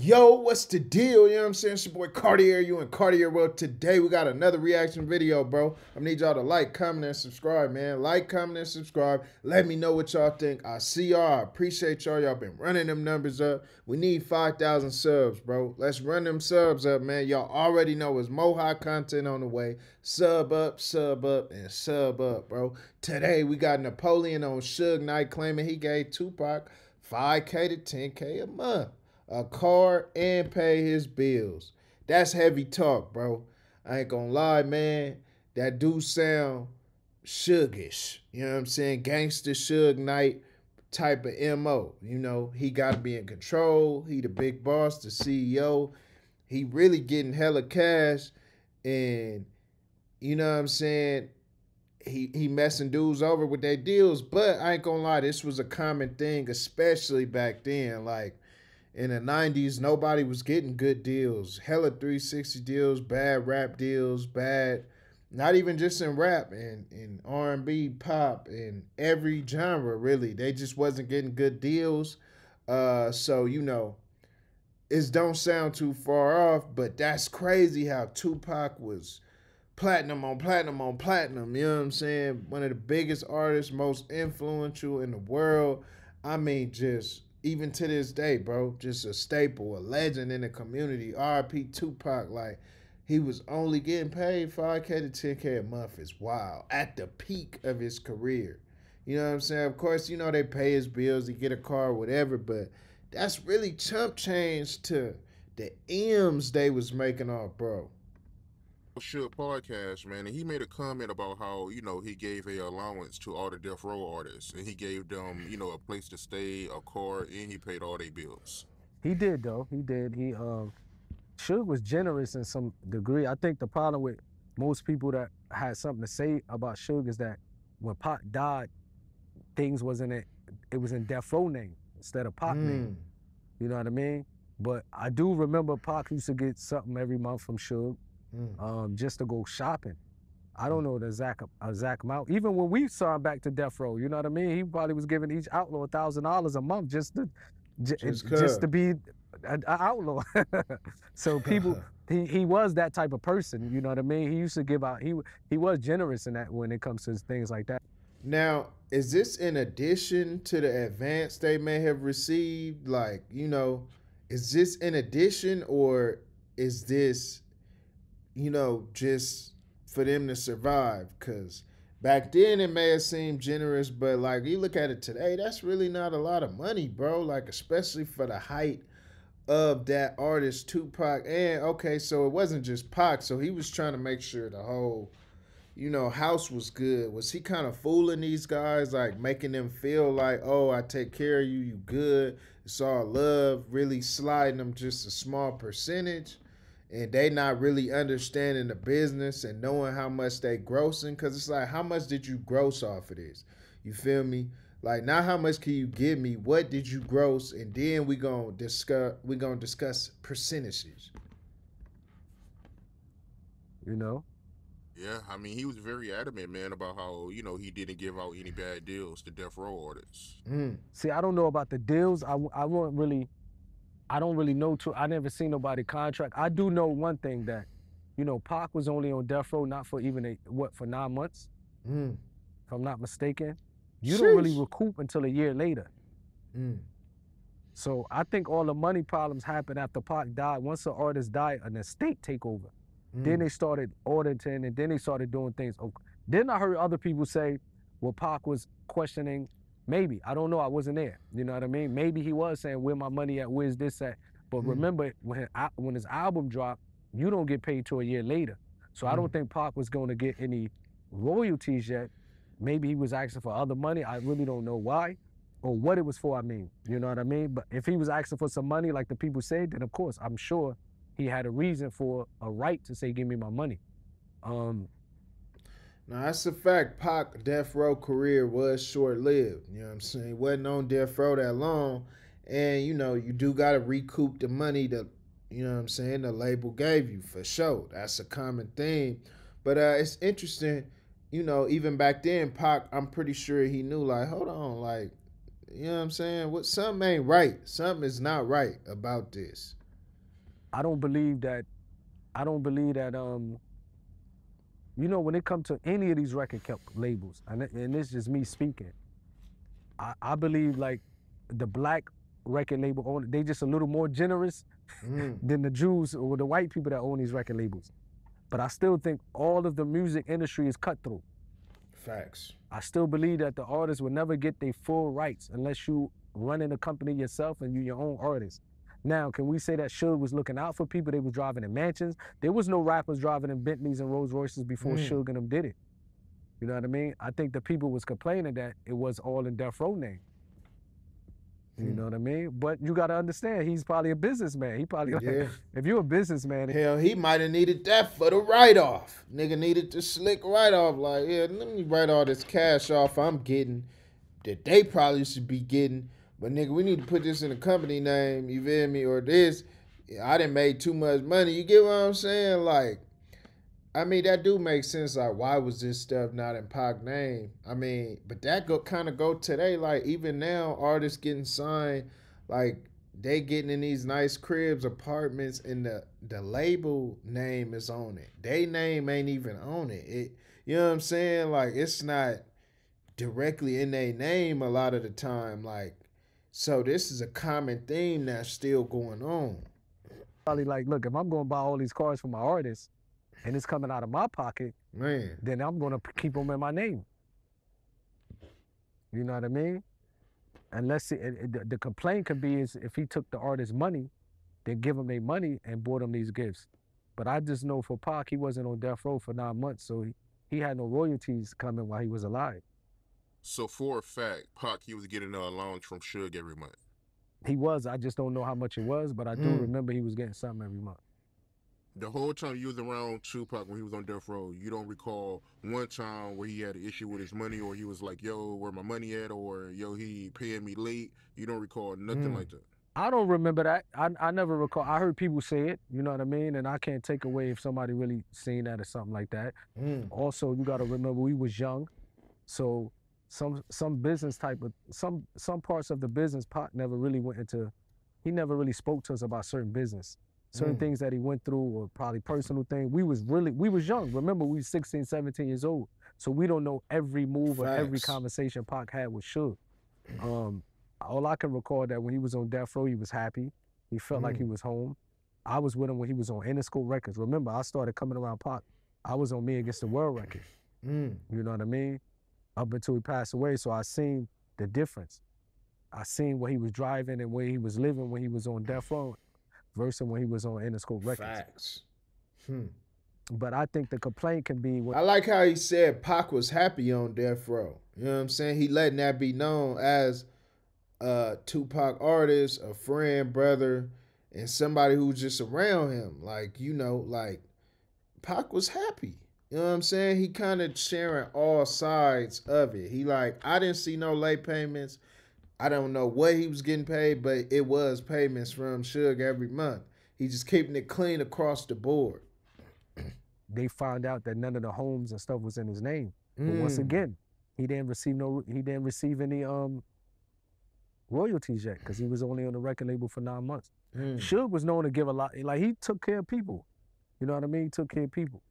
Yo, what's the deal? You know what I'm saying? It's your boy Cartier, you in Cartier World. Today we got another reaction video, bro. I need y'all to like, comment, and subscribe, man. Like, comment, and subscribe. Let me know what y'all think. I see y'all. I appreciate y'all. Y'all been running them numbers up. We need 5,000 subs, bro. Let's run them subs up, man. Y'all already know it's more hot content on the way. Sub up, and sub up, bro. Today we got Napoleon on Suge Knight claiming he gave Tupac 5K to 10K a month, a car, and pay his bills. That's heavy talk, bro. I ain't gonna lie, man. That do sound Suge-ish. You know what I'm saying? Gangster Suge Knight type of MO. You know, he gotta be in control. He the big boss, the CEO. He really getting hella cash. And you know what I'm saying? He messing dudes over with their deals. But I ain't gonna lie, this was a common thing, especially back then. Like, in the 90s, nobody was getting good deals. Hella 360 deals, bad rap deals, bad, not even just in rap, and in R&B, pop, in every genre, really. They just wasn't getting good deals. So, you know, it don't sound too far off, but that's crazy how Tupac was platinum on platinum on platinum. You know what I'm saying? One of the biggest artists, most influential in the world. I mean, just even to this day, bro, just a staple, a legend in the community. R.I.P. Tupac. Like, he was only getting paid 5K to 10K a month. Is wild. At the peak of his career. You know what I'm saying? Of course, you know, they pay his bills, he get a car, whatever, but that's really chump change to the M's they was making off, bro. Suge podcast, man, and he made a comment about how, he gave a allowance to all the death row artists, and he gave them, a place to stay, a car, and he paid all their bills. He did though. He did. Suge was generous in some degree. I think the problem with most people that had something to say about Suge is that when Pac died, things wasn't it. It was in Death Row name instead of Pac name. You know what I mean? But I do remember Pac used to get something every month from Suge, just to go shopping. I don't know the exact amount. Even when we saw him back to Death Row, you know what I mean? He probably was giving each outlaw $1,000 a month just to be an outlaw. So people, he was that type of person. You know what I mean? He used to give out. He was generous in that when it comes to things like that. Now, is this in addition to the advance they may have received? Like, you know, is this in addition, or is this, you know, just for them to survive? Because back then it may have seemed generous, but like you look at it today, that's really not a lot of money, bro. Like, especially for the height of that artist, Tupac. And okay, so it wasn't just Pac, so he was trying to make sure the whole, you know, house was good. Was he kind of fooling these guys, like making them feel like, oh, I take care of you, you good, it's all love, really sliding them just a small percentage, and they not really understanding the business and knowing how much they grossing? Because it's like, how much did you gross off of this? You feel me? Like, not how much can you give me, what did you gross, and then we gonna discuss percentages. You know. Yeah, I mean, he was very adamant, man, about how, he didn't give out any bad deals to death row artists. See, I don't know about the deals. I don't really know. I never seen nobody contract. I do know one thing, that, Pac was only on death row not for even for 9 months, if I'm not mistaken. You don't really recoup until a year later. So I think all the money problems happened after Pac died. Once the artist died, an estate take over. Then they started auditing, and then they started doing things. Then I heard other people say, well, Pac was questioning, maybe, I don't know, I wasn't there. You know what I mean? Maybe he was saying, where my money at, where's this at? But remember, when his album dropped, you don't get paid till a year later. So I don't think Pac was going to get any royalties yet. Maybe he was asking for other money. I really don't know why or what it was for, I mean. You know what I mean? But if he was asking for some money like the people say, then of course, I'm sure he had a reason for a right to say, give me my money. Now, that's a fact. Pac death row career was short-lived. You know what I'm saying? He wasn't on death row that long. And, you know, you do got to recoup the money that, you know what I'm saying, the label gave you, for sure. That's a common thing. But it's interesting, you know, even back then, Pac, I'm pretty sure he knew, like, hold on, like, you know what I'm saying? Something ain't right. Something is not right about this. I don't believe that. You know, when it comes to any of these record labels, and this is just me speaking, I believe like the black record label owner, they just a little more generous than the Jews or the white people that own these record labels. But I still think all of the music industry is cutthroat. Facts. I still believe that the artists will never get their full rights unless you running a company yourself and you your own artist. Now, can we say that Suge was looking out for people? They was driving in mansions. There was no rappers driving in Bentleys and Rolls Royces before Suge and them did it. You know what I mean? I think the people was complaining that it was all in Death Row name. You know what I mean? But you got to understand, he's probably a businessman. He probably, like, if you're a businessman. Hell, he might have needed that for the write-off. Nigga needed the slick write-off. Like, yeah, let me write all this cash off I'm getting that they probably should be getting. But nigga, we need to put this in a company name, you feel me? Or this, I done made too much money. You get what I'm saying? Like, I mean, that do make sense. Like, why was this stuff not in Pac's name? I mean, but that kind of go today. Like, even now, artists getting signed, like, they getting in these nice cribs, apartments, and the label name is on it. They name ain't even on it. You know what I'm saying? Like, it's not directly in their name a lot of the time. Like, so this is a common theme that's still going on. Probably like, look, if I'm going to buy all these cars for my artists, and it's coming out of my pocket, man, then I'm going to keep them in my name. You know what I mean? Unless the complaint could be is if he took the artist's money, then give them their money and bought them these gifts. But I just know for Pac, he wasn't on death row for 9 months, so he had no royalties coming while he was alive. So for a fact, Pac, he was getting an allowance from Suge every month. He was. I just don't know how much it was, but I do remember he was getting something every month. The whole time you was around Tupac when he was on death row, you don't recall one time where he had an issue with his money, or he was like, yo, where my money at, or yo, he paying me late. You don't recall nothing like that. I don't remember that. I never recall. I heard people say it, you know what I mean? And I can't take away if somebody really seen that or something like that. Also, you got to remember we was young. So some business type of, some parts of the business, Pac never really went into, he never really spoke to us about certain business. Certain things that he went through or probably personal things. We was young. Remember, we was 16, 17 years old. So we don't know every move or every conversation Pac had with Suge. All I can recall that when he was on death row, he was happy. He felt like he was home. I was with him when he was on Interscope Records. Remember, I started coming around Pac. I was on Me Against the World record. You know what I mean? Up until he passed away. So I seen the difference. I seen what he was driving and where he was living when he was on death row versus when he was on Interscope Records. Facts. But I think the complaint can be... I like how he said Pac was happy on death row. You know what I'm saying? He letting that be known as a Tupac artist, a friend, brother, and somebody who's just around him. Like, you know, like, Pac was happy. You know what I'm saying? He kind of sharing all sides of it. He like, I didn't see no late payments. I don't know what he was getting paid, but it was payments from Suge every month. He just keeping it clean across the board. They found out that none of the homes and stuff was in his name. But once again, he didn't receive any royalties yet because he was only on the record label for 9 months. Suge was known to give a lot. Like, he took care of people. You know what I mean? He took care of people.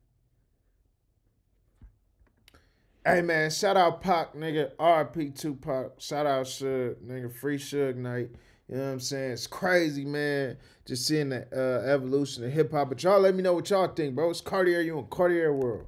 Hey, man, shout out Pac, nigga. R.I.P. Tupac. Shout out Suge, nigga. Free Suge night. You know what I'm saying? It's crazy, man, just seeing the evolution of hip-hop. But y'all let me know what y'all think, bro. It's Cartier, you in Cartier world.